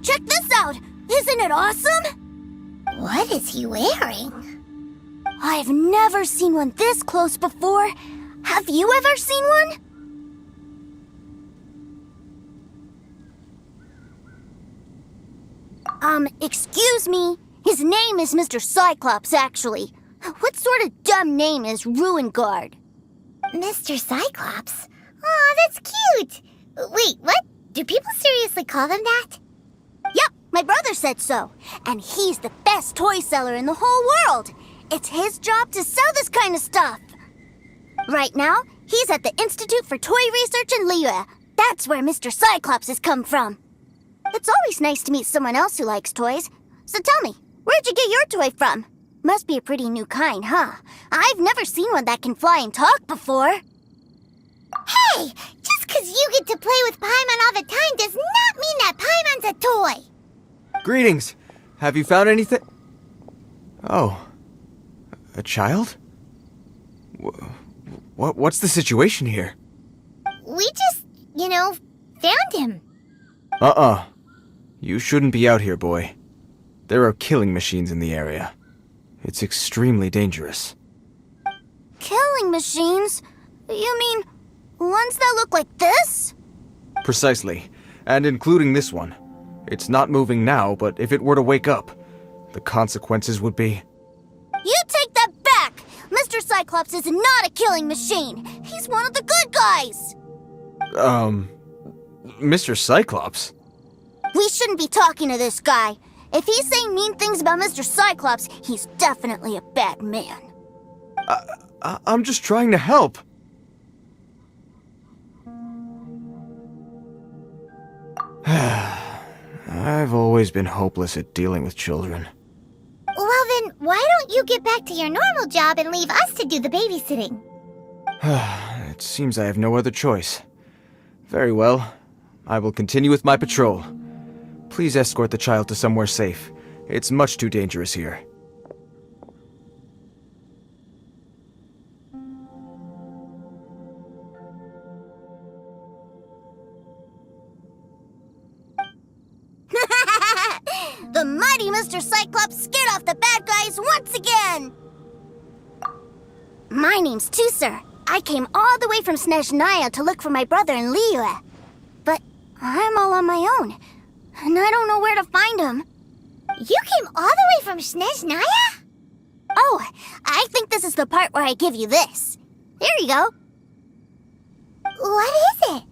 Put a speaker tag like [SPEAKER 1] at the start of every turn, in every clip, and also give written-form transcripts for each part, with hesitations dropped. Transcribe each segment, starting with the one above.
[SPEAKER 1] Check this out! Isn't it awesome?
[SPEAKER 2] What is he wearing?
[SPEAKER 1] I've never seen one this close before. Have you ever seen one? Excuse me. His name is Mr. Cyclops, actually. What sort of dumb name is Ruin Guard?
[SPEAKER 2] Mr. Cyclops? Aw, that's cute! Wait, what? Do people seriously call him that?
[SPEAKER 1] Yep, my brother said so. And he's the best toy seller in the whole world. It's his job to sell this kind of stuff. Right now, he's at the Institute for Toy Research in Liyue. That's where Mr. Cyclops has come from. It's always nice to meet someone else who likes toys. So tell me, where'd you get your toy from? Must be a pretty new kind, huh? I've never seen one that can fly and talk before.
[SPEAKER 2] Hey! Just 'cause you get to play with Paimon all the time does not mean that Paimon's a toy!
[SPEAKER 3] Greetings! Have you found anything? Oh. A child? What's the situation here?
[SPEAKER 2] We just, found him.
[SPEAKER 3] You shouldn't be out here, boy. There are killing machines in the area. It's extremely dangerous.
[SPEAKER 1] Killing machines? You mean ones that look like this?
[SPEAKER 3] Precisely. And including this one. It's not moving now, but if it were to wake up, the consequences would be...
[SPEAKER 1] You take that back! Mr. Cyclops is not a killing machine! He's one of the good guys!
[SPEAKER 3] Mr. Cyclops?
[SPEAKER 1] We shouldn't be talking to this guy. If he's saying mean things about Mr. Cyclops, he's definitely a bad man.
[SPEAKER 3] I'm just trying to help. I've always been hopeless at dealing with children.
[SPEAKER 2] Well then, why don't you get back to your normal job and leave us to do the babysitting?
[SPEAKER 3] It seems I have no other choice. Very well. I will continue with my patrol. Please escort the child to somewhere safe. It's much too dangerous here.
[SPEAKER 1] The mighty Mr. Cyclops scared off the bad guys once again! My name's Tusser. I came all the way from Snezhnaya to look for my brother in Liyue. But I'm all on my own, and I don't know where to find him.
[SPEAKER 2] You came all the way from Snezhnaya?
[SPEAKER 1] Oh, I think this is the part where I give you this. Here you go.
[SPEAKER 2] What is it?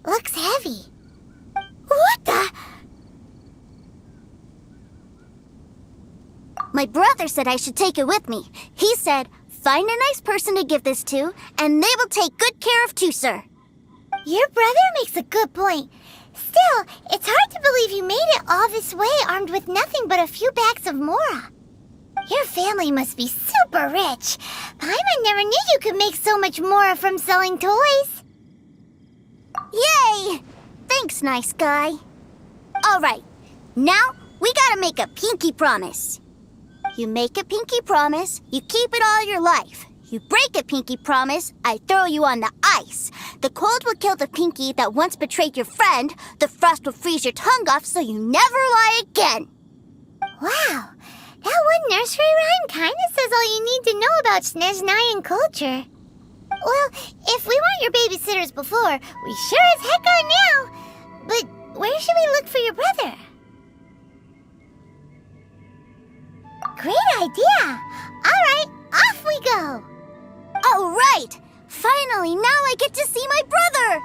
[SPEAKER 2] Looks heavy. What the...
[SPEAKER 1] My brother said I should take it with me. He said, find a nice person to give this to, and they will take good care of Tusser.
[SPEAKER 2] Your brother makes a good point. Still, it's hard to believe you made it all this way armed with nothing but a few bags of Mora. Your family must be super rich. Paimon never knew you could make so much Mora from selling toys.
[SPEAKER 1] Yay! Thanks, nice guy. All right, now we gotta make a pinky promise. You make a pinky promise, you keep it all your life. You break a pinky promise, I throw you on the ice. The cold will kill the pinky that once betrayed your friend. The frost will freeze your tongue off so you never lie again.
[SPEAKER 2] Wow, that one nursery rhyme kinda says all you need to know about Snezhnayan culture. Well, if we weren't your babysitters before, we sure as heck are now. But where should we look for your brother? Great idea! Alright, off we go!
[SPEAKER 1] All right! Finally, now I get to see my brother!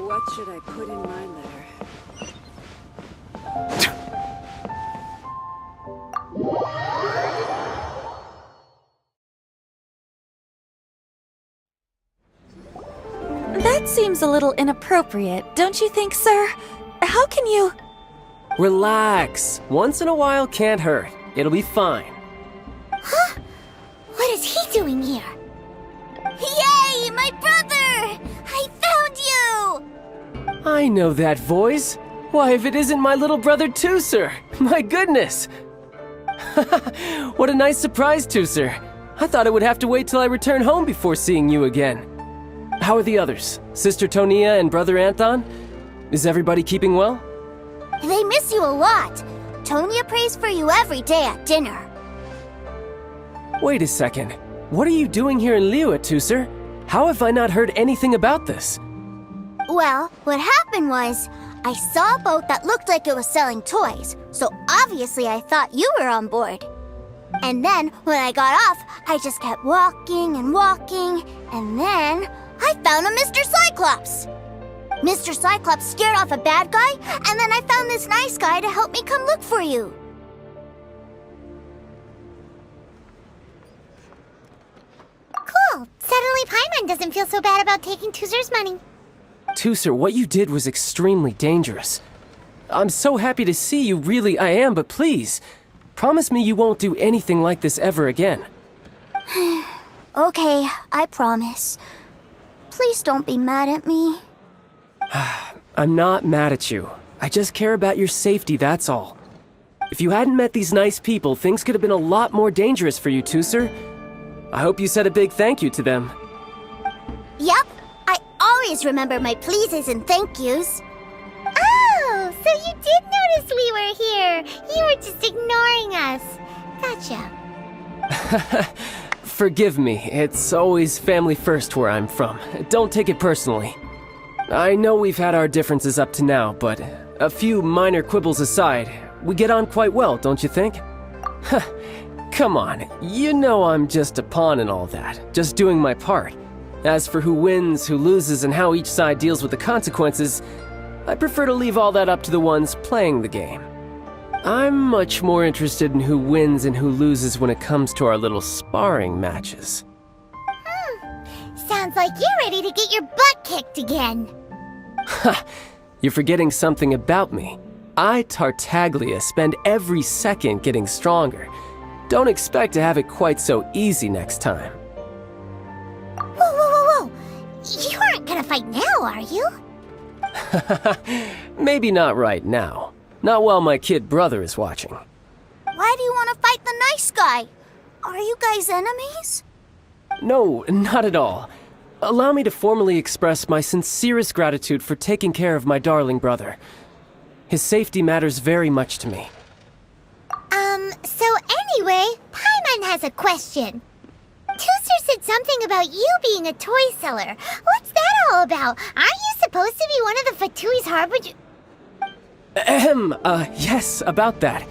[SPEAKER 4] What should I put in my letter?
[SPEAKER 5] That seems a little inappropriate, don't you think, sir? How can you...
[SPEAKER 6] Relax. Once in a while can't hurt. It'll be fine.
[SPEAKER 2] Huh? What is he doing here?
[SPEAKER 1] Yay, my brother! I found you!
[SPEAKER 6] I know that voice. Why, if it isn't my little brother Tooser! My goodness! What a nice surprise, Tooser. I thought I would have to wait till I return home before seeing you again. How are the others? Sister Tonia and Brother Anthon? Is everybody keeping well?
[SPEAKER 1] They miss you a lot. Tonia prays for you every day at dinner.
[SPEAKER 6] Wait a second. What are you doing here in Liyue, Tooser? How have I not heard anything about this?
[SPEAKER 1] Well, what happened was, I saw a boat that looked like it was selling toys, so obviously I thought you were on board. And then, when I got off, I just kept walking and walking, and then I found a Mr. Cyclops. Mr. Cyclops scared off a bad guy, and then I found this nice guy to help me come look for you.
[SPEAKER 2] Cool. Suddenly Paimon doesn't feel so bad about taking Tooser's money.
[SPEAKER 6] Tooser, what you did was extremely dangerous. I'm so happy to see you, really I am, but please, promise me you won't do anything like this ever again.
[SPEAKER 1] Okay, I promise. Please don't be mad at me.
[SPEAKER 6] I'm not mad at you. I just care about your safety, that's all. If you hadn't met these nice people, things could have been a lot more dangerous for you, Tooser. I hope you said a big thank you to them.
[SPEAKER 1] Yep, I always remember my pleases and thank yous.
[SPEAKER 2] Oh, so you did notice we were here. You were just ignoring us. Gotcha.
[SPEAKER 6] Forgive me, it's always family first where I'm from. Don't take it personally. I know we've had our differences up to now, but a few minor quibbles aside, we get on quite well, don't you think? Come on, you know I'm just a pawn and all that, just doing my part. As for who wins, who loses, and how each side deals with the consequences, I prefer to leave all that up to the ones playing the game. I'm much more interested in who wins and who loses when it comes to our little sparring matches.
[SPEAKER 2] Sounds like you're ready to get your butt kicked again.
[SPEAKER 6] Ha! You're forgetting something about me. I, Tartaglia, spend every second getting stronger. Don't expect to have it quite so easy next time.
[SPEAKER 2] Whoa. You aren't gonna fight now, are you?
[SPEAKER 6] Maybe not right now. Not while my kid brother is watching.
[SPEAKER 1] Why do you want to fight the nice guy? Are you guys enemies?
[SPEAKER 6] No, not at all. Allow me to formally express my sincerest gratitude for taking care of my darling brother. His safety matters very much to me.
[SPEAKER 2] So anyway, Paimon has a question. Tooser said something about you being a toy seller. What's that all about? Aren't you supposed to be one of the Fatui's harbinger?
[SPEAKER 6] Yes, about that.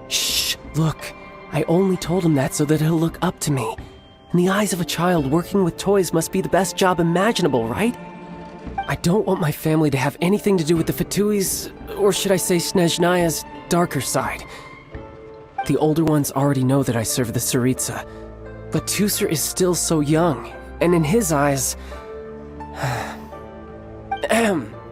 [SPEAKER 6] Shh, look. I only told him that so that he'll look up to me. In the eyes of a child, working with toys must be the best job imaginable, right? I don't want my family to have anything to do with the Fatui's, or should I say Snezhnaya's, darker side. The older ones already know that I serve the Tsaritsa, but Tooser is still so young, and in his eyes...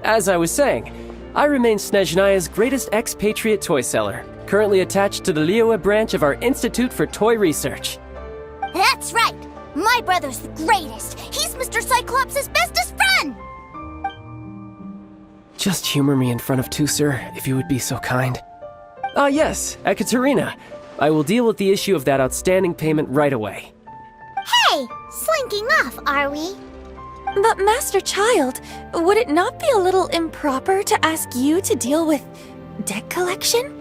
[SPEAKER 6] As I was saying, I remain Snezhnaya's greatest expatriate toy seller, currently attached to the Liyue branch of our Institute for Toy Research.
[SPEAKER 1] That's right! My brother's the greatest! He's Mr. Cyclops' bestest friend!
[SPEAKER 6] Just humor me in front of Tooser, if you would be so kind. Ah, yes, Ekaterina. I will deal with the issue of that outstanding payment right away.
[SPEAKER 2] Hey, slinking off, are we?
[SPEAKER 5] But Master Child, would it not be a little improper to ask you to deal with debt collection?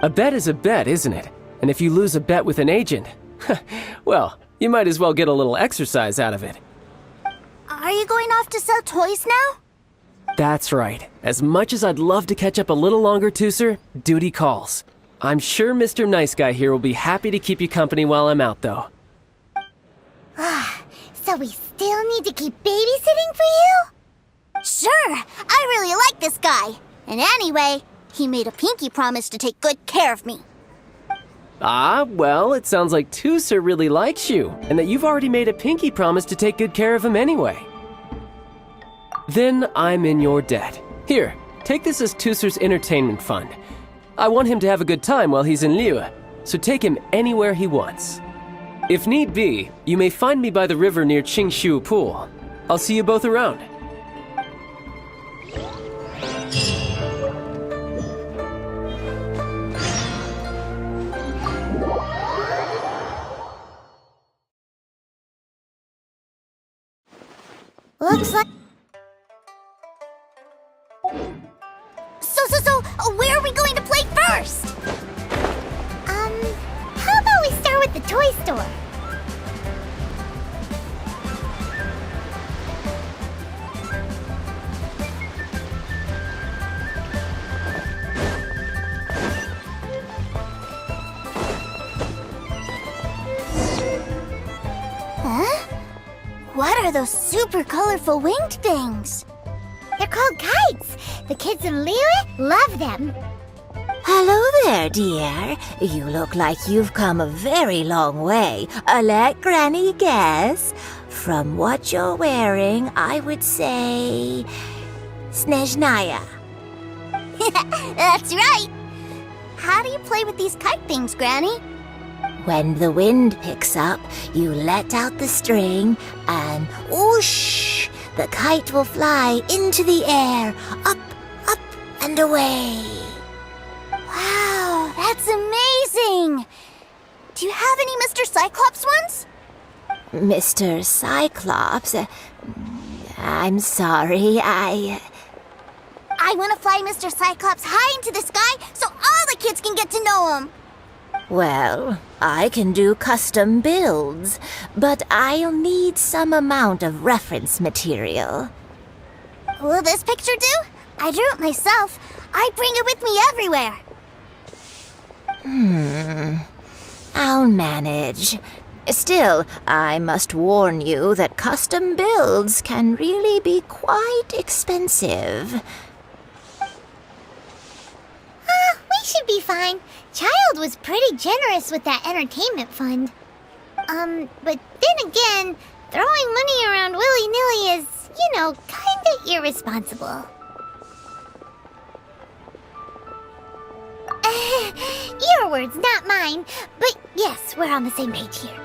[SPEAKER 6] A bet is a bet, isn't it? And if you lose a bet with an agent, well, you might as well get a little exercise out of it.
[SPEAKER 1] Are you going off to sell toys now?
[SPEAKER 6] That's right. As much as I'd love to catch up a little longer, Tooser, duty calls. I'm sure Mr. Nice Guy here will be happy to keep you company while I'm out, though.
[SPEAKER 2] So we still need to keep babysitting for you?
[SPEAKER 1] Sure! I really like this guy! And anyway, he made a pinky promise to take good care of me.
[SPEAKER 6] Ah, well, it sounds like Tusser really likes you, and that you've already made a pinky promise to take good care of him anyway. Then I'm in your debt. Here, take this as Tusser's entertainment fund. I want him to have a good time while he's in Liyue, so take him anywhere he wants. If need be, you may find me by the river near Qingshu Pool. I'll see you both around.
[SPEAKER 2] Looks like...
[SPEAKER 1] So, where are we going to play first?
[SPEAKER 2] How about we start with the toy store?
[SPEAKER 1] What are those super colorful winged things?
[SPEAKER 2] They're called kites. The kids in Liyue love them.
[SPEAKER 7] Hello there, dear. You look like you've come a very long way. Let Granny guess. From what you're wearing, I would say... Snezhnaya.
[SPEAKER 1] That's right. How do you play with these kite things, Granny?
[SPEAKER 7] When the wind picks up, you let out the string and whoosh! The kite will fly into the air, up, up, and away.
[SPEAKER 1] Wow, that's amazing! Do you have any Mr. Cyclops ones?
[SPEAKER 7] Mr. Cyclops, I'm sorry,
[SPEAKER 1] I want to fly Mr. Cyclops high into the sky so all the kids can get to know him.
[SPEAKER 7] Well, I can do custom builds, but I'll need some amount of reference material.
[SPEAKER 1] Will this picture do? I drew it myself. I bring it with me everywhere.
[SPEAKER 7] I'll manage. Still, I must warn you that custom builds can really be quite expensive.
[SPEAKER 2] We should be fine. Child was pretty generous with that entertainment fund. But then again, throwing money around willy-nilly is, kinda irresponsible. Your words, not mine. But yes, we're on the same page here.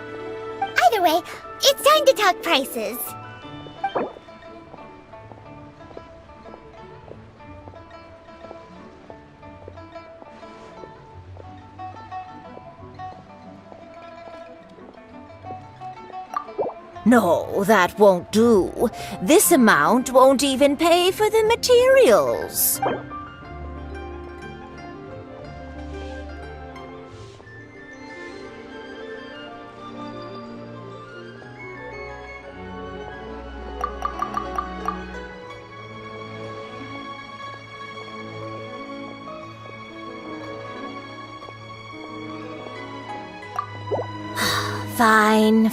[SPEAKER 2] Either way, it's time to talk prices.
[SPEAKER 7] No, that won't do. This amount won't even pay for the materials.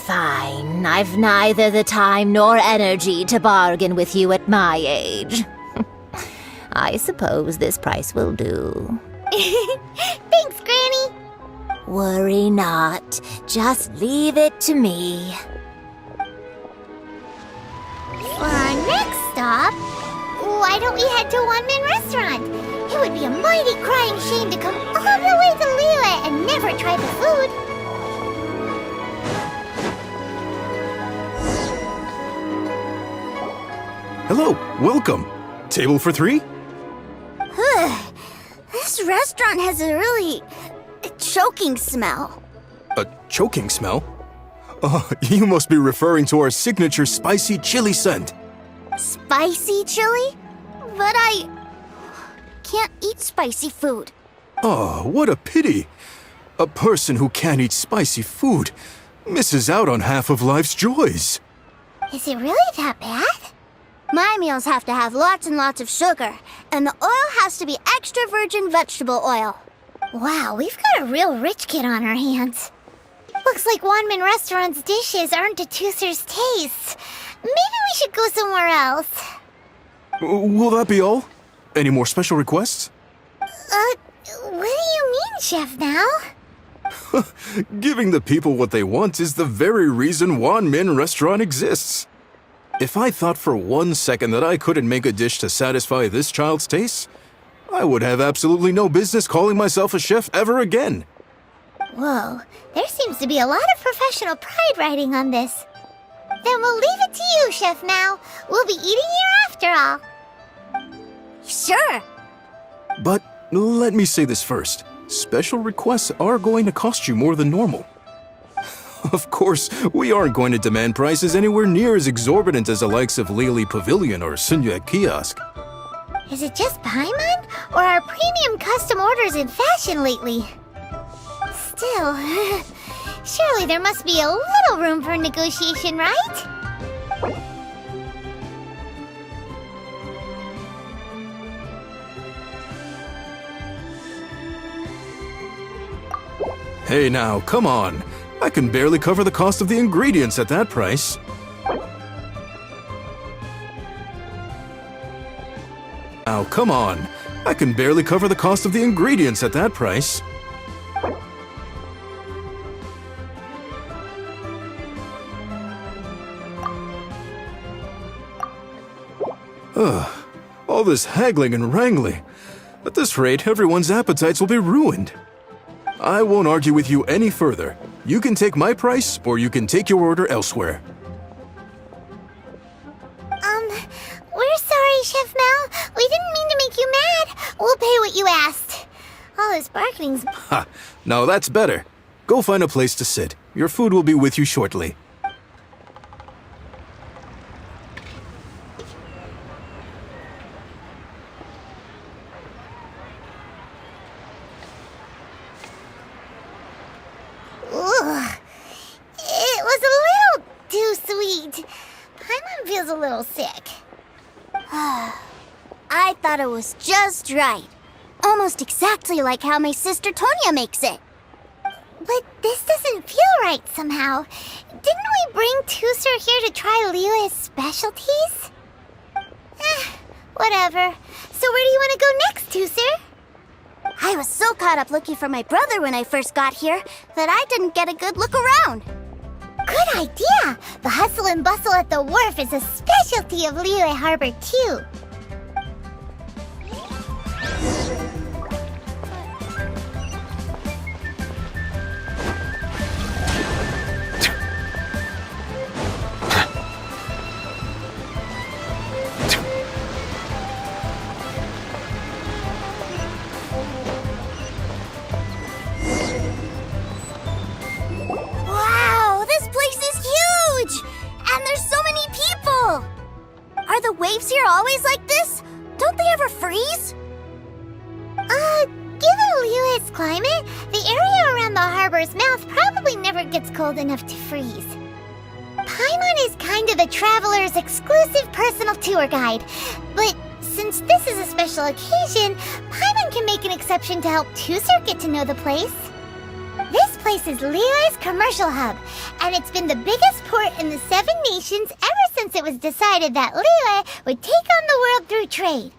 [SPEAKER 7] Fine. I've neither the time nor energy to bargain with you at my age. I suppose this price will do.
[SPEAKER 2] Thanks, Granny.
[SPEAKER 7] Worry not. Just leave it to me.
[SPEAKER 2] For our next stop, why don't we head to One-Man Restaurant? It would be a mighty crying shame to come all the way to Liyue and never try the food.
[SPEAKER 8] Hello, welcome. Table for 3?
[SPEAKER 1] This restaurant has a really choking smell.
[SPEAKER 8] A choking smell? Oh, you must be referring to our signature spicy chili scent.
[SPEAKER 1] Spicy chili? But I can't eat spicy food.
[SPEAKER 8] Oh, what a pity. A person who can't eat spicy food misses out on half of life's joys.
[SPEAKER 2] Is it really that bad?
[SPEAKER 1] My meals have to have lots and lots of sugar, and the oil has to be extra virgin vegetable oil.
[SPEAKER 2] Wow, we've got a real rich kid on our hands. Looks like One-Man Restaurant's dishes aren't to Tusser's taste. Maybe we should go somewhere else.
[SPEAKER 8] Will that be all? Any more special requests?
[SPEAKER 2] What do you mean, Chef, now?
[SPEAKER 8] Giving the people what they want is the very reason Wan Min Restaurant exists. If I thought for 1 second that I couldn't make a dish to satisfy this child's taste, I would have absolutely no business calling myself a chef ever again.
[SPEAKER 2] Whoa, there seems to be a lot of professional pride riding on this. Then we'll leave it to you, Chef Mao. We'll be eating here after all.
[SPEAKER 1] Sure.
[SPEAKER 8] But let me say this first. Special requests are going to cost you more than normal. Of course, we aren't going to demand prices anywhere near as exorbitant as the likes of Lily Pavilion or Sunyue Kiosk.
[SPEAKER 2] Is it just Paimon, or are premium custom orders in fashion lately? Still, surely there must be a little room for negotiation, right?
[SPEAKER 8] Hey now, come on. I can barely cover the cost of the ingredients at that price. Now, come on. I can barely cover the cost of the ingredients at that price. Ugh, all this haggling and wrangling. At this rate, everyone's appetites will be ruined. I won't argue with you any further. You can take my price, or you can take your order elsewhere.
[SPEAKER 2] We're sorry, Chef Mao. We didn't mean to make you mad. We'll pay what you asked. All this bargaining's...
[SPEAKER 8] Ha! Now that's better. Go find a place to sit. Your food will be with you shortly.
[SPEAKER 2] Ugh. It was a little too sweet. Paimon feels a little sick.
[SPEAKER 1] I thought it was just right. Almost exactly like how my sister Tonya makes it.
[SPEAKER 2] But this doesn't feel right somehow. Didn't we bring Tusser here to try Liyue's specialties? Whatever. So where do you want to go next, Tusser?
[SPEAKER 1] I was so caught up looking for my brother when I first got here that I didn't get a good look around.
[SPEAKER 2] Good idea! The hustle and bustle at the wharf is a specialty of Liyue Harbor, too.
[SPEAKER 1] Wow, this place is huge! And there's so many people! Are the waves here always like this? Don't they ever freeze?
[SPEAKER 2] Given Liyue's climate, the area around the harbor's mouth probably never gets cold enough to freeze. Paimon is kind of the traveler's exclusive personal tour guide, but since this is a special occasion, Paimon can make an exception to help Tusser get to know the place. This place is Liyue's commercial hub, and it's been the biggest port in the Seven Nations ever since it was decided that Liyue would take on the world through trade.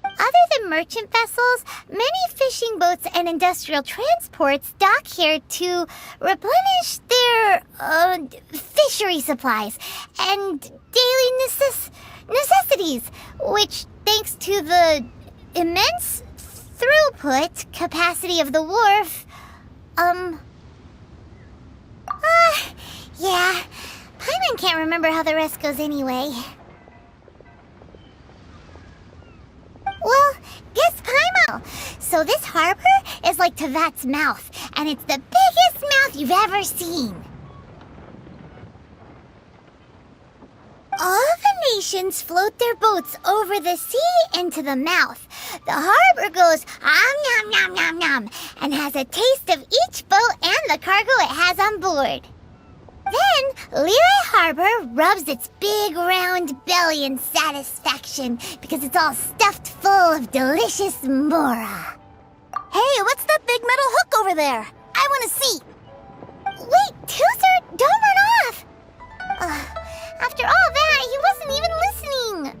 [SPEAKER 2] Other than merchant vessels, many fishing boats and industrial transports dock here to replenish their fishery supplies and daily necessities, which, thanks to the immense throughput capacity of the wharf, yeah, Paimon can't remember how the rest goes anyway. Well, guess Paimon. So this harbor is like Tevat's mouth, and it's the biggest mouth you've ever seen. All the nations float their boats over the sea into the mouth. The harbor goes nom nom nom nom and has a taste of each boat and the cargo it has on board. Then, Liyue Harbor rubs its big round belly in satisfaction because it's all stuffed full of delicious mora.
[SPEAKER 1] Hey, what's that big metal hook over there? I want to see.
[SPEAKER 2] Wait, Tusser, don't run off! After all that, he wasn't even listening.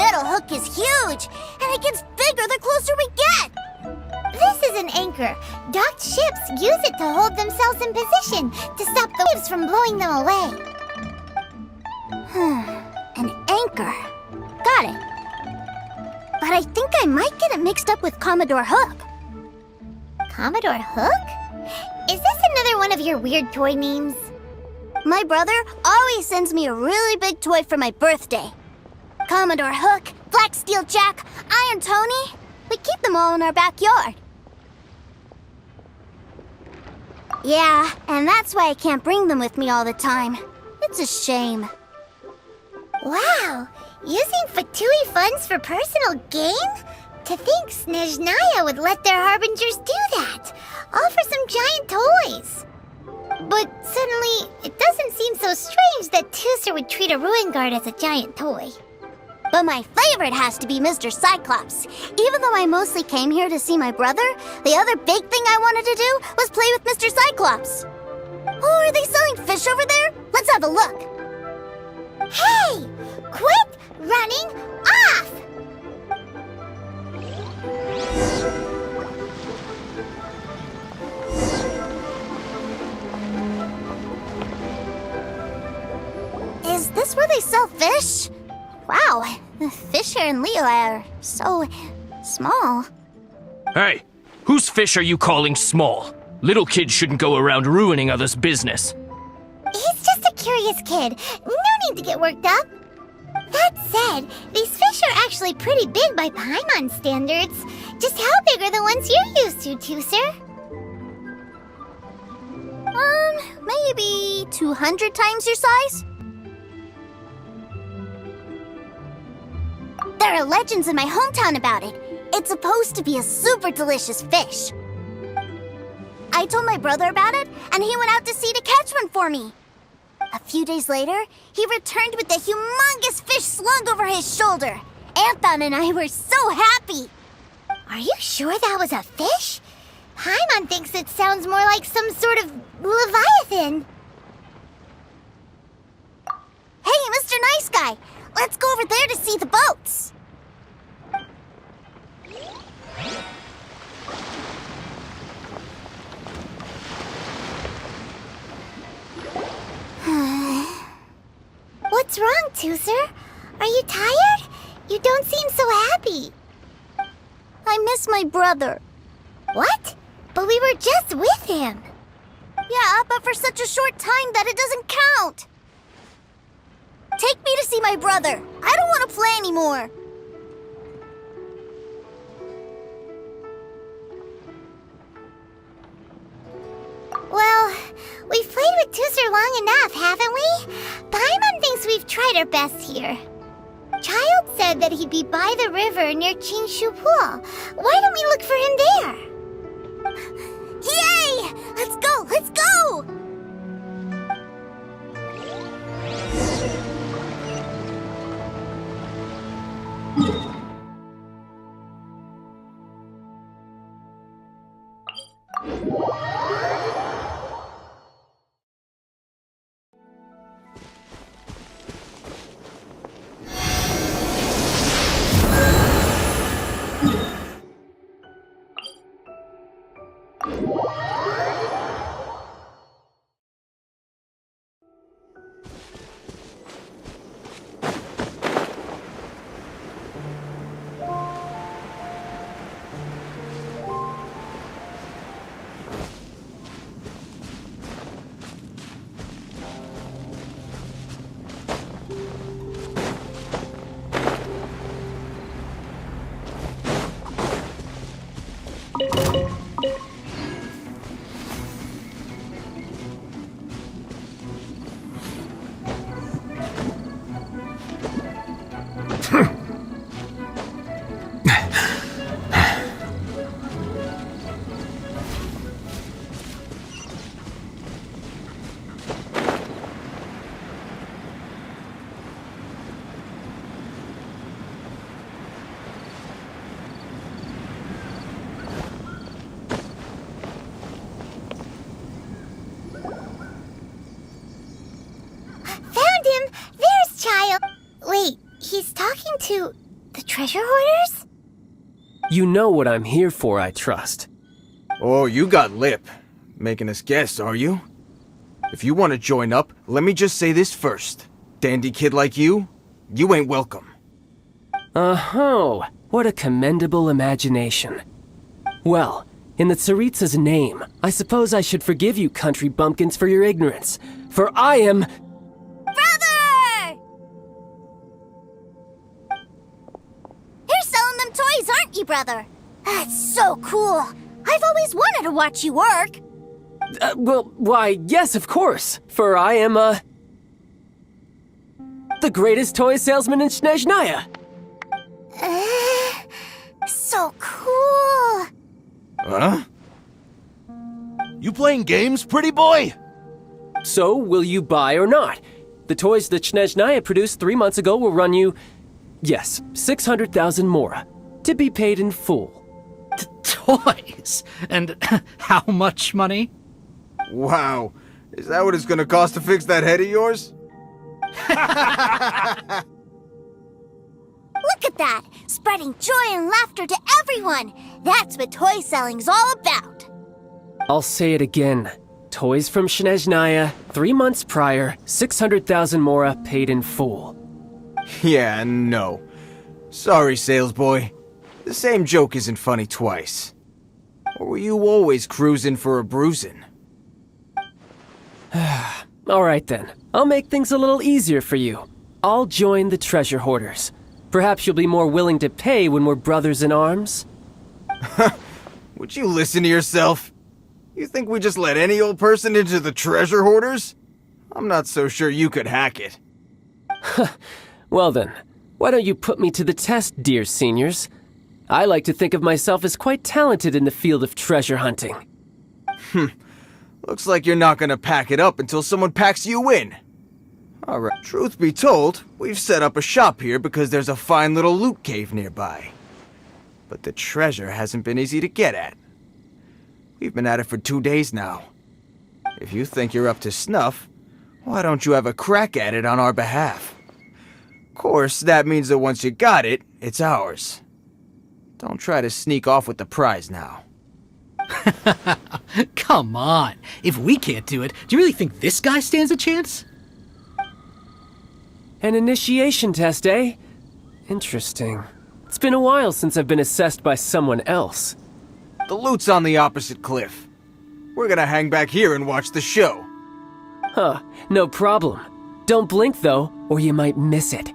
[SPEAKER 1] metal hook is huge, and it gets bigger the closer we get.
[SPEAKER 2] This is an anchor. Docked ships use it to hold themselves in position to stop the waves from blowing them away.
[SPEAKER 1] An anchor. Got it. But I think I might get it mixed up with Commodore Hook.
[SPEAKER 2] Commodore Hook? Is this another one of your weird toy names?
[SPEAKER 1] My brother always sends me a really big toy for my birthday. Commodore Hook, Black Steel Jack, Iron Tony. We keep them all in our backyard. Yeah, and that's why I can't bring them with me all the time. It's a shame.
[SPEAKER 2] Wow! Using Fatui funds for personal gain? To think Snezhnaya would let their harbingers do that! All for some giant toys! But suddenly, it doesn't seem so strange that Tooser would treat a ruin guard as a giant toy.
[SPEAKER 1] But my favorite has to be Mr. Cyclops. Even though I mostly came here to see my brother, the other big thing I wanted to do was play with Mr. Cyclops. Oh, are they selling fish over there? Let's have a look.
[SPEAKER 2] Hey! Quit running off!
[SPEAKER 1] Is this where they sell fish? Wow, the fish here in Leo are so small.
[SPEAKER 9] Hey, whose fish are you calling small? Little kids shouldn't go around ruining others' business.
[SPEAKER 2] He's just a curious kid. No need to get worked up. That said, these fish are actually pretty big by Paimon standards. Just how big are the ones you're used to, Tooser?
[SPEAKER 1] Maybe 200 times your size? There are legends in my hometown about it. It's supposed to be a super delicious fish. I told my brother about it, and he went out to sea to catch one for me. A few days later, he returned with a humongous fish slung over his shoulder. Anthon and I were so happy.
[SPEAKER 2] Are you sure that was a fish? Paimon thinks it sounds more like some sort of leviathan.
[SPEAKER 1] Hey, Mr. Nice Guy, let's go over there to see the boats.
[SPEAKER 2] What's wrong, Tooser? Are you tired? You don't seem so happy.
[SPEAKER 1] I miss my brother.
[SPEAKER 2] What? But we were just with him.
[SPEAKER 1] Yeah, but for such a short time that it doesn't count. Take me to see my brother. I don't want to play anymore.
[SPEAKER 2] Well, we've played with Tooser long enough, haven't we? Paimon thinks we've tried our best here. Child said that he'd be by the river near Chingshu Pool. Why don't we look for him there?
[SPEAKER 1] Yay! Let's go! Let's go!
[SPEAKER 2] Found him! There's Child! Wait, he's talking to treasure hoarders?
[SPEAKER 6] You know what I'm here for, I trust.
[SPEAKER 3] Oh, you got lip. Making us guess, are you? If you want to join up, let me just say this first. Dandy kid like you ain't welcome.
[SPEAKER 6] Oh, what a commendable imagination. Well, in the Tsaritsa's name, I suppose I should forgive you country bumpkins for your ignorance, for I am...
[SPEAKER 1] Brother! You're selling them toys, aren't you, brother? That's so cool. I've always wanted to watch you work.
[SPEAKER 6] Well, why, yes, of course, for I am, the greatest toy salesman in Snezhnaya.
[SPEAKER 1] So cool.
[SPEAKER 3] Huh?
[SPEAKER 10] You playing games, pretty boy?
[SPEAKER 6] So, will you buy or not? The toys that Snezhnaya produced 3 months ago will run you, yes, 600,000 mora, to be paid in full.
[SPEAKER 10] Toys? And how much money?
[SPEAKER 3] Wow. Is that what it's gonna cost to fix that head of yours?
[SPEAKER 1] Look at that! Spreading joy and laughter to everyone! That's what toy selling's all about!
[SPEAKER 6] I'll say it again. Toys from Snezhnaya, 3 months prior, 600,000 mora paid in full.
[SPEAKER 3] Yeah, no. Sorry, salesboy. The same joke isn't funny twice. Or were you always cruising for a bruising?
[SPEAKER 6] Alright then, I'll make things a little easier for you. I'll join the treasure hoarders. Perhaps you'll be more willing to pay when we're brothers in arms?
[SPEAKER 3] Would you listen to yourself? You think we just let any old person into the treasure hoarders? I'm not so sure you could hack it.
[SPEAKER 6] Well then, why don't you put me to the test, dear seniors? I like to think of myself as quite talented in the field of treasure hunting.
[SPEAKER 3] Looks like you're not gonna pack it up until someone packs you in. Alright, truth be told, we've set up a shop here because there's a fine little loot cave nearby. But the treasure hasn't been easy to get at. We've been at it for 2 days now. If you think you're up to snuff, why don't you have a crack at it on our behalf? Of course, that means that once you got it, it's ours. Don't try to sneak off with the prize now.
[SPEAKER 10] Come on. If we can't do it, do you really think this guy stands a chance?
[SPEAKER 6] An initiation test, eh? Interesting. It's been a while since I've been assessed by someone else.
[SPEAKER 3] The loot's on the opposite cliff. We're gonna hang back here and watch the show.
[SPEAKER 6] Huh, no problem. Don't blink though, or you might miss it.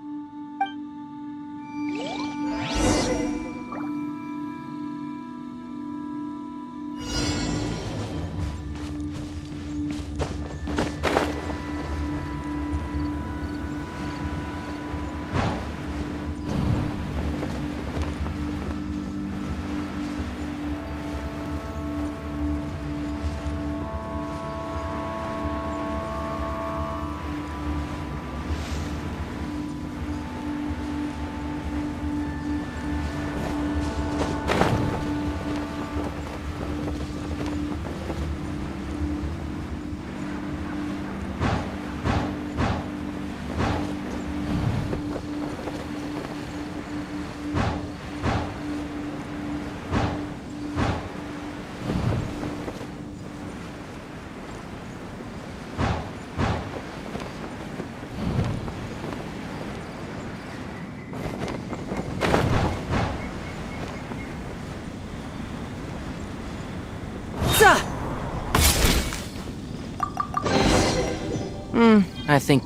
[SPEAKER 11] I think...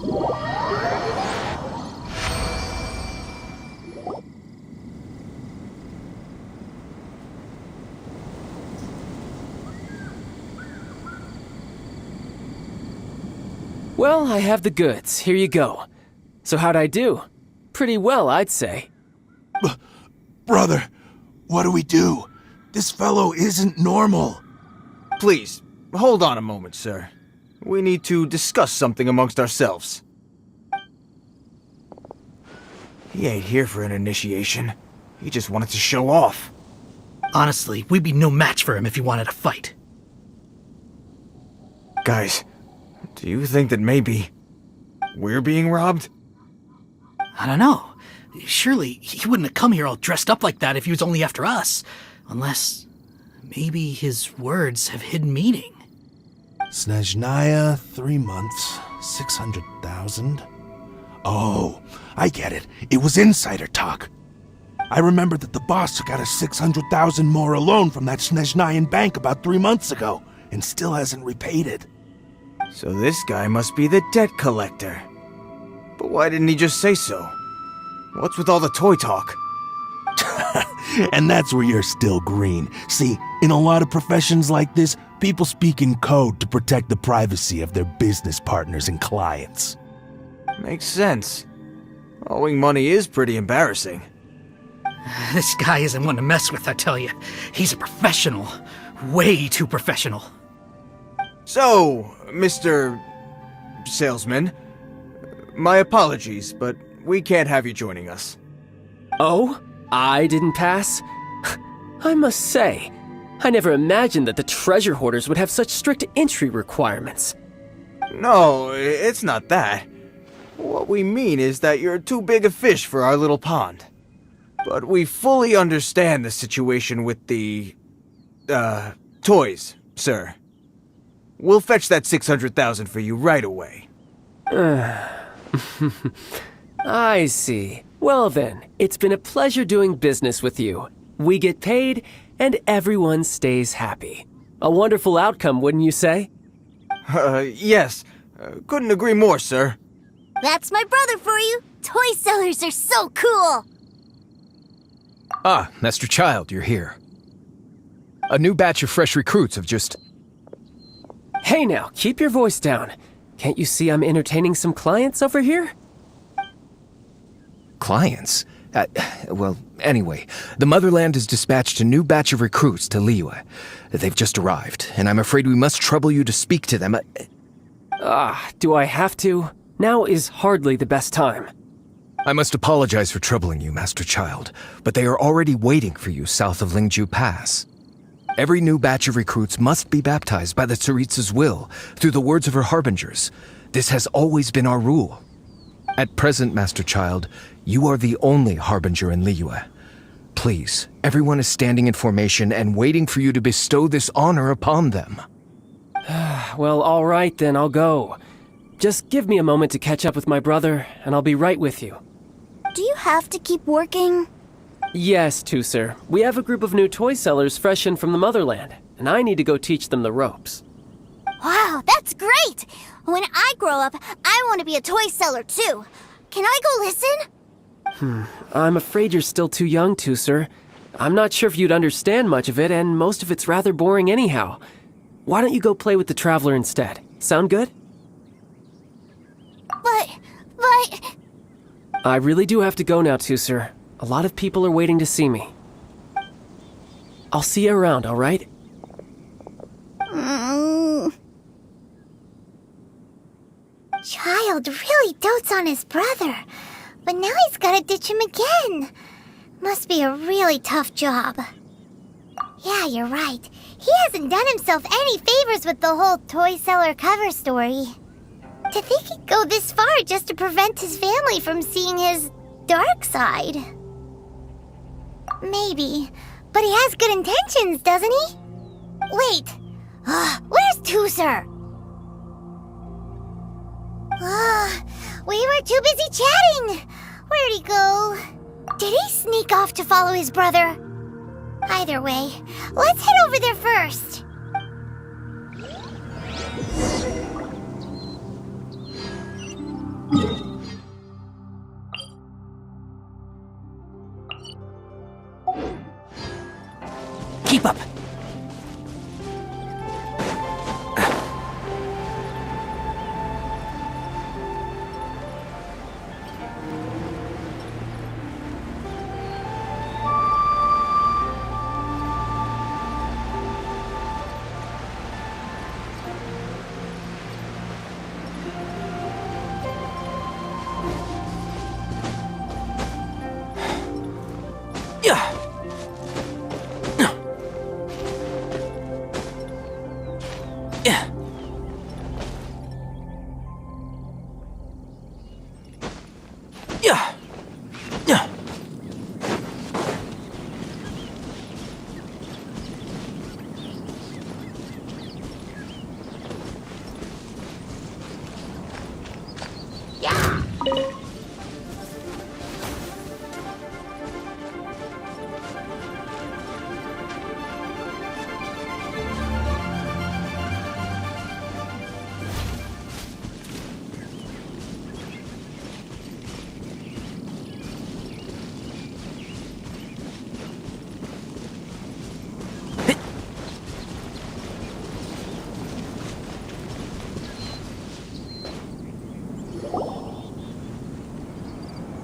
[SPEAKER 6] Well, I have the goods. Here you go. So how'd I do? Pretty well, I'd say.
[SPEAKER 10] Brother, what do we do? This fellow isn't normal.
[SPEAKER 3] Please, hold on a moment, sir. We need to discuss something amongst ourselves. He ain't here for an initiation. He just wanted to show off.
[SPEAKER 10] Honestly, we'd be no match for him if he wanted to fight.
[SPEAKER 3] Guys, do you think that maybe we're being robbed?
[SPEAKER 10] I don't know.
[SPEAKER 11] Surely he wouldn't have come here all dressed up like that if he was only after us. Unless maybe his words have hidden meaning.
[SPEAKER 10] Snezhnaya, 3 months, 600,000. Oh, I get it. It was insider talk. I remember that the boss got a 600,000 more loan from that Snezhnayan bank about 3 months ago, and still hasn't repaid it.
[SPEAKER 3] So this guy must be the debt collector. But why didn't he just say so? What's with all the toy talk?
[SPEAKER 10] And that's where you're still green. See, in a lot of professions like this, people speak in code to protect the privacy of their business partners and clients.
[SPEAKER 3] Makes sense. Owing money is pretty embarrassing.
[SPEAKER 11] This guy isn't one to mess with, I tell you. He's a professional. Way too professional.
[SPEAKER 3] So, Mr. Salesman, my apologies, but we can't have you joining us.
[SPEAKER 6] Oh? I didn't pass? I must say, I never imagined that the treasure hoarders would have such strict entry requirements.
[SPEAKER 3] No, it's not that. What we mean is that you're too big a fish for our little pond. But we fully understand the situation with the, toys, sir. We'll fetch that 600,000 for you right away.
[SPEAKER 6] I see. Well then, it's been a pleasure doing business with you. We get paid, and everyone stays happy. A wonderful outcome, wouldn't you say?
[SPEAKER 3] Yes. Couldn't agree more, sir.
[SPEAKER 1] That's my brother for you. Toy sellers are so cool.
[SPEAKER 12] Ah, Master Child, you're here. A new batch of fresh recruits have just...
[SPEAKER 6] Hey now, keep your voice down. Can't you see I'm entertaining some clients over here?
[SPEAKER 12] Clients? Well, anyway, the Motherland has dispatched a new batch of recruits to Liyue. They've just arrived, and I'm afraid we must trouble you to speak to them.
[SPEAKER 6] Do I have to? Now is hardly the best time.
[SPEAKER 12] I must apologize for troubling you, Master Child, but they are already waiting for you south of Lingju Pass. Every new batch of recruits must be baptized by the Tsaritsa's will, through the words of her harbingers. This has always been our rule. At present, Master Child, you are the only harbinger in Liyue. Please, everyone is standing in formation and waiting for you to bestow this honor upon them.
[SPEAKER 6] Well, all right then, I'll go. Just give me a moment to catch up with my brother, and I'll be right with you.
[SPEAKER 1] Do you have to keep working?
[SPEAKER 6] Yes, too, sir. We have a group of new toy sellers fresh in from the Motherland, and I need to go teach them the ropes.
[SPEAKER 1] Wow, that's great! When I grow up, I want to be a toy seller too. Can I go listen?
[SPEAKER 6] I'm afraid you're still too young to, sir. I'm not sure if you'd understand much of it, and most of it's rather boring anyhow. Why don't you go play with the Traveler instead? Sound good?
[SPEAKER 1] But...
[SPEAKER 6] I really do have to go now, too, sir. A lot of people are waiting to see me. I'll see you around, all right?
[SPEAKER 2] Child really dotes on his brother, but now he's gotta ditch him again. Must be a really tough job. Yeah, you're right. He hasn't done himself any favors with the whole toy seller cover story. To think he'd go this far just to prevent his family from seeing his dark side. Maybe, but he has good intentions, doesn't he? Wait, where's Tooser? We were too busy chatting. Where'd he go? Did he sneak off to follow his brother? Either way, let's head over there first.
[SPEAKER 11] Keep up.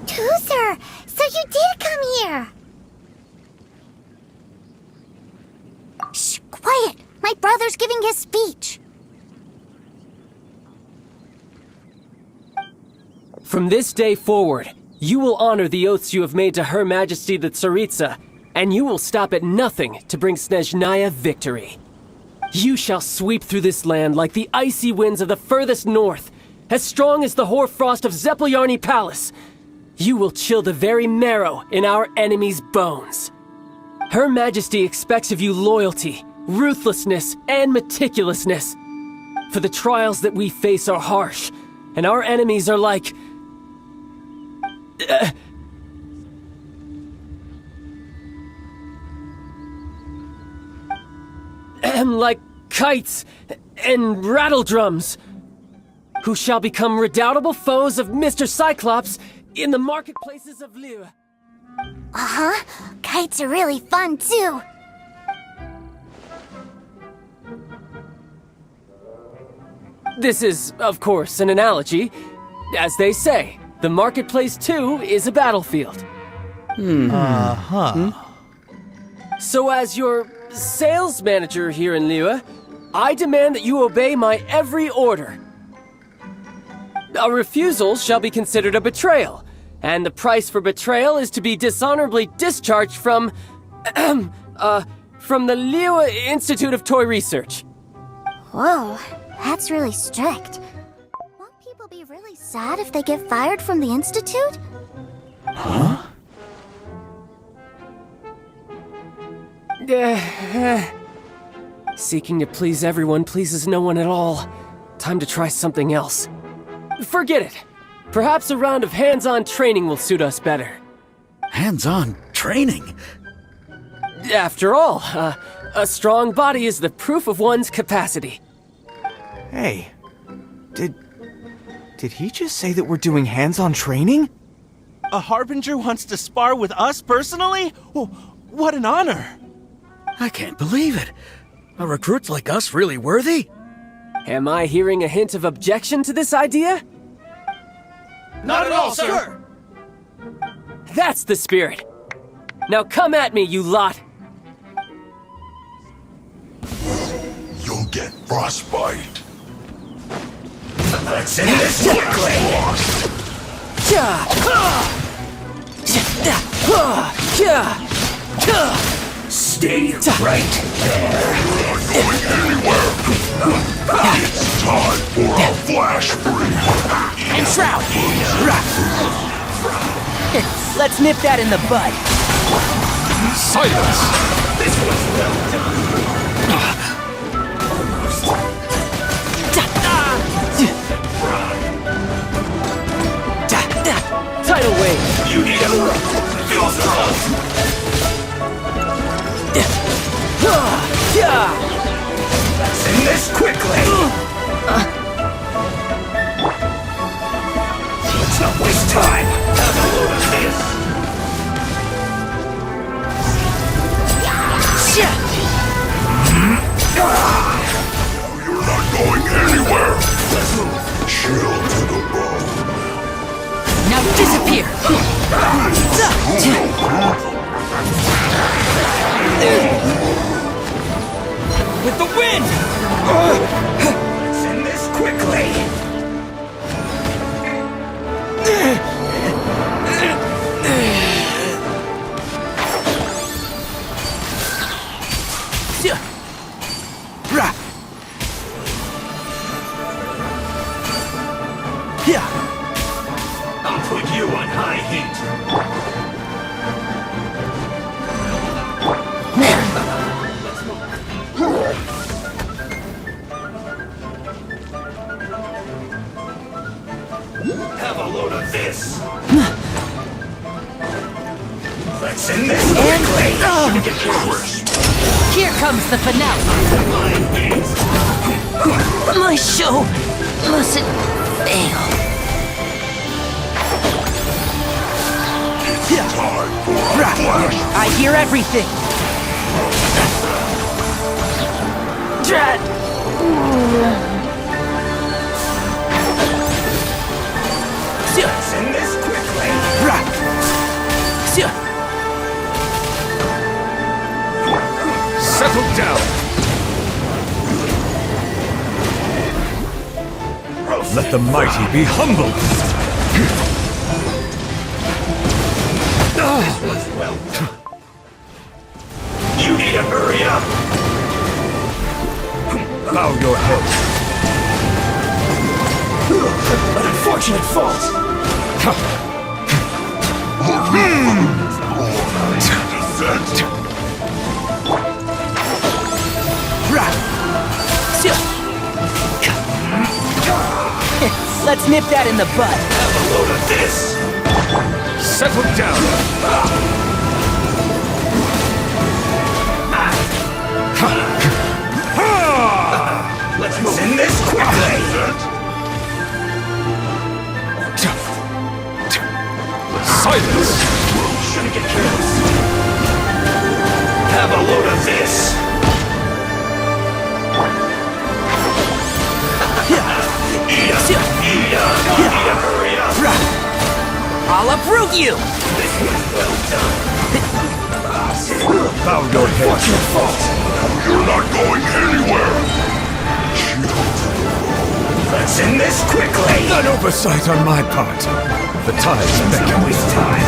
[SPEAKER 2] Toozer, so you did come here.
[SPEAKER 1] Shh, quiet. My brother's giving his speech.
[SPEAKER 6] From this day forward, you will honor the oaths you have made to Her Majesty the Tsaritsa, and you will stop at nothing to bring Snezhnaya victory. You shall sweep through this land like the icy winds of the furthest north, as strong as the hoarfrost of Zepelyarny Palace. You will chill the very marrow in our enemies' bones. Her Majesty expects of you loyalty, ruthlessness, and meticulousness. For the trials that we face are harsh, and our enemies are like... like kites and rattle drums, who shall become redoubtable foes of Mr. Cyclops in the marketplaces of Liyue.
[SPEAKER 1] Uh-huh. Kites are really fun, too.
[SPEAKER 6] This is, of course, an analogy. As they say, the marketplace, too, is a battlefield. So as your sales manager here in Liyue, I demand that you obey my every order. A refusal shall be considered a betrayal, and the price for betrayal is to be dishonorably discharged from the Liyue Institute of Toy Research.
[SPEAKER 1] Whoa, that's really strict. Won't people be really sad if they get fired from the Institute?
[SPEAKER 10] Huh?
[SPEAKER 6] Seeking to please everyone pleases no one at all. Time to try something else. Forget it. Perhaps a round of hands-on training will suit us better.
[SPEAKER 11] Hands-on training?
[SPEAKER 6] After all, a strong body is the proof of one's capacity.
[SPEAKER 3] Hey, did he just say that we're doing hands-on training?
[SPEAKER 13] A Harbinger wants to spar with us personally? Oh, what an honor!
[SPEAKER 11] I can't believe it. Are recruits like us really worthy?
[SPEAKER 6] Am I hearing a hint of objection to this idea?
[SPEAKER 13] Not at all, sir!
[SPEAKER 6] That's the spirit. Now come at me, you lot!
[SPEAKER 10] You'll get frostbite.
[SPEAKER 13] Let's end this quickly! Stay right there.
[SPEAKER 10] You're not going anywhere. It's time for a flash freeze.
[SPEAKER 13] And Shroud!
[SPEAKER 14] Let's nip that in the bud.
[SPEAKER 10] Silence!
[SPEAKER 13] This was well done.
[SPEAKER 6] Tidal wave!
[SPEAKER 13] You need a feel strong! Let's end this quickly! Let's not waste time! Have a load of this!
[SPEAKER 10] You're not going anywhere.
[SPEAKER 13] Let's move!
[SPEAKER 10] Chill to the bone.
[SPEAKER 14] Now disappear!
[SPEAKER 13] With the wind! Let's end this quickly! I'll put you on high heat. Have a load of
[SPEAKER 15] of this. Let's end this quickly.
[SPEAKER 14] Here comes the finale. My show mustn't fail. I hear everything. Drat.
[SPEAKER 15] Let's end this quickly.
[SPEAKER 12] Settle down. Let the mighty be humbled.
[SPEAKER 15] This was well done. You need to hurry up.
[SPEAKER 12] Bow your head.
[SPEAKER 15] An unfortunate fault.
[SPEAKER 14] Let's nip that in the bud.
[SPEAKER 15] Have a load of this.
[SPEAKER 12] Settle down.
[SPEAKER 15] Let's end this quickly.
[SPEAKER 12] Silence.
[SPEAKER 15] Shouldn't get careless. Have a load of this. Hurry up.
[SPEAKER 14] I'll uproot you.
[SPEAKER 15] This was well done.
[SPEAKER 12] Bow your head.
[SPEAKER 15] Your fault. You're not going anywhere. Let's end this quickly.
[SPEAKER 12] An oversight on my part. The tides beckon.
[SPEAKER 15] Waste time.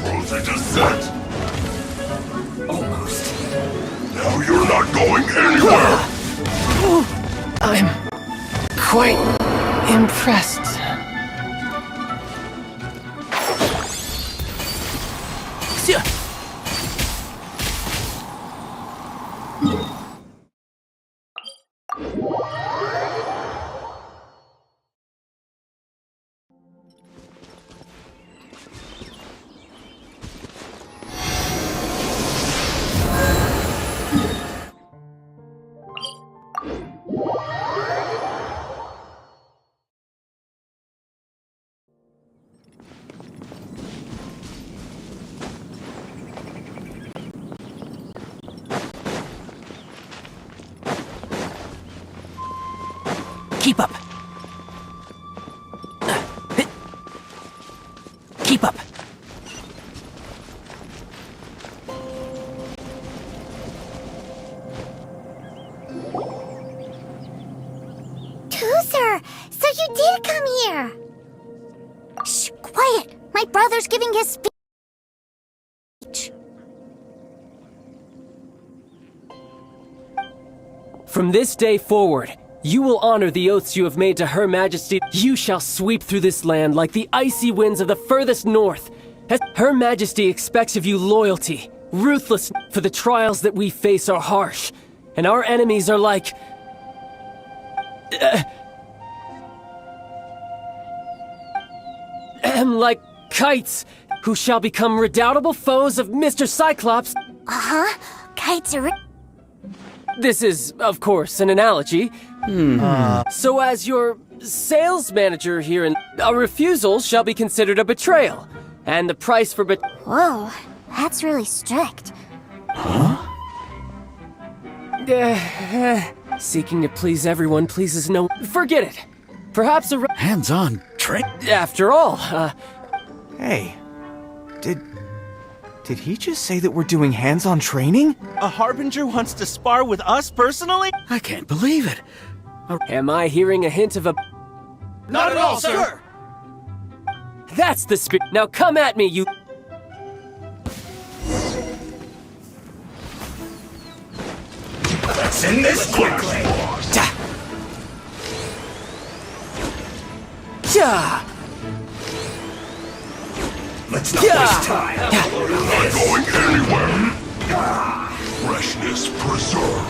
[SPEAKER 15] Frozen to set. Almost. Now you're not going anywhere.
[SPEAKER 6] I'm quite impressed.
[SPEAKER 14] Keep up. Keep up.
[SPEAKER 2] Toozer, so you did come here.
[SPEAKER 1] Shh, quiet. My brother's giving his speech.
[SPEAKER 6] From this day forward, you will honor the oaths you have made to Her Majesty. You shall sweep through this land like the icy winds of the furthest north. As Her Majesty expects of you loyalty, ruthlessness, for the trials that we face are harsh, and our enemies are like... like kites, who shall become redoubtable foes of Mr. Cyclops.
[SPEAKER 1] Uh-huh. Kites are...
[SPEAKER 6] This is, of course, an analogy. So as your sales manager here, a refusal shall be considered a betrayal. And the price for
[SPEAKER 1] Whoa, that's really strict.
[SPEAKER 6] Seeking to please everyone pleases no... Forget it. Perhaps a...
[SPEAKER 11] Hands-on trick.
[SPEAKER 6] After all,
[SPEAKER 3] Hey, did he just say that we're doing hands-on training?
[SPEAKER 13] A Harbinger wants to spar with us personally?
[SPEAKER 11] I can't believe it.
[SPEAKER 6] Am I hearing a hint of a...
[SPEAKER 13] Not at all, sir.
[SPEAKER 6] That's the spirit. Now come at me, you...
[SPEAKER 15] Let's end this quickly. Let's not waste time. Not going anywhere. Freshness preserved.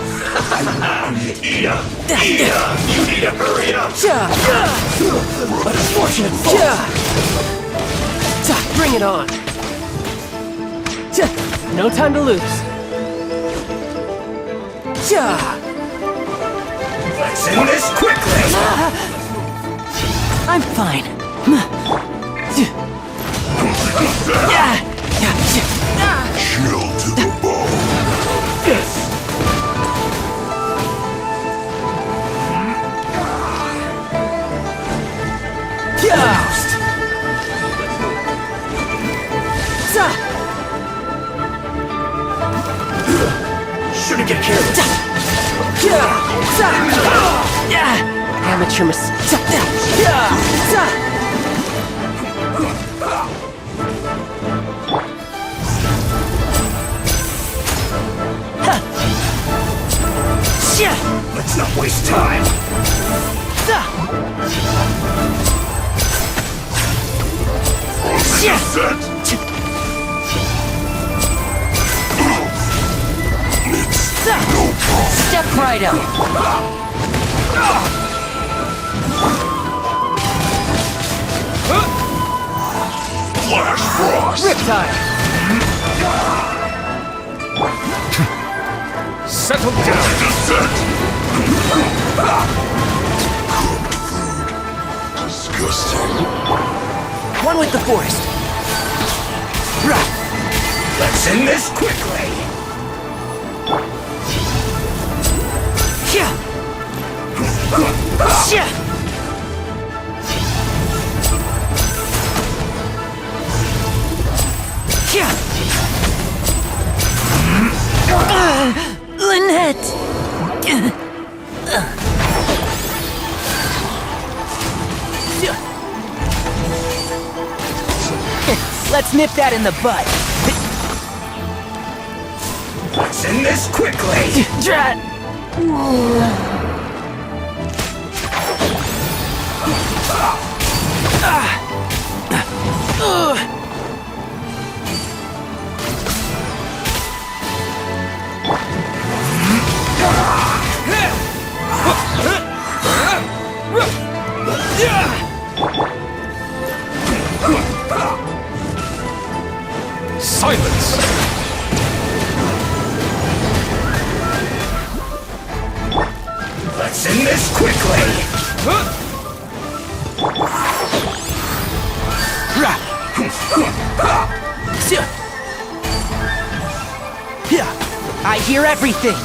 [SPEAKER 15] Ida, you need to hurry up.
[SPEAKER 6] Unfortunate fall. Bring it on. No time to lose.
[SPEAKER 15] Let's end this quickly.
[SPEAKER 14] I'm fine.
[SPEAKER 15] Chill to the bone. Shouldn't get careless.
[SPEAKER 6] Amateur mistake.
[SPEAKER 15] Let's not waste time. Set. No problem.
[SPEAKER 14] Step right up.
[SPEAKER 15] Flash frost.
[SPEAKER 6] Riptide.
[SPEAKER 15] Settle down. Set. Cooked food. Disgusting.
[SPEAKER 14] One with the forest.
[SPEAKER 15] Let's end this quickly.
[SPEAKER 14] Lynette! Let's nip that in the bud.
[SPEAKER 15] Let's end this quickly.
[SPEAKER 14] Drat!
[SPEAKER 15] Silence! Let's end this quickly!
[SPEAKER 14] I hear everything!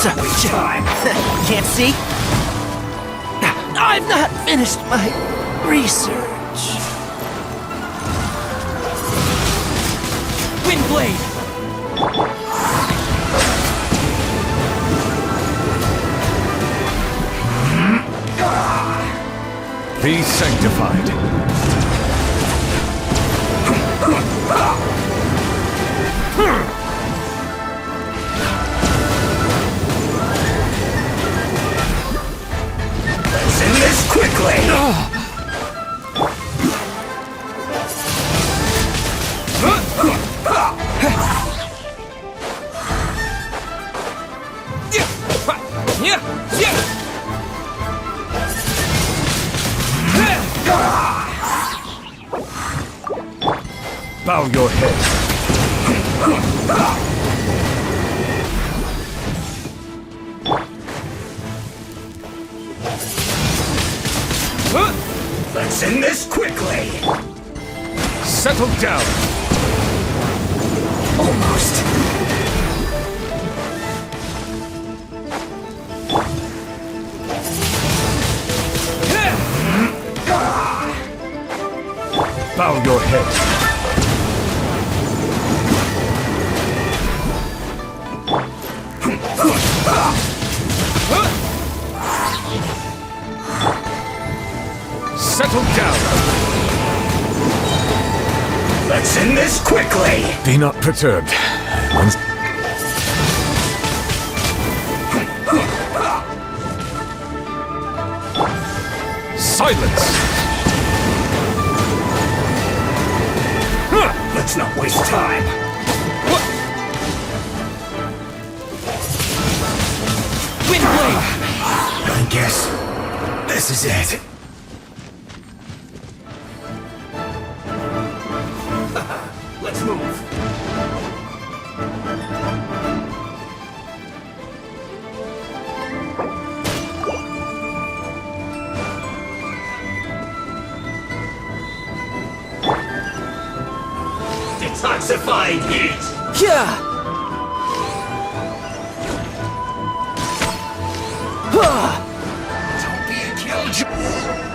[SPEAKER 15] Time.
[SPEAKER 14] Can't see? I've not finished my research. Windblade!
[SPEAKER 15] Be sanctified. Let's end this quickly! Bow your head. Let's end this quickly. Settle down. Almost. Bow your head. Settle down. Let's end this quickly. Be not perturbed. Silence. Let's not waste time.
[SPEAKER 14] Windblade!
[SPEAKER 15] I guess this is it. Let's move. Detoxifying heat!
[SPEAKER 14] Yeah!
[SPEAKER 15] Don't be a killjoy!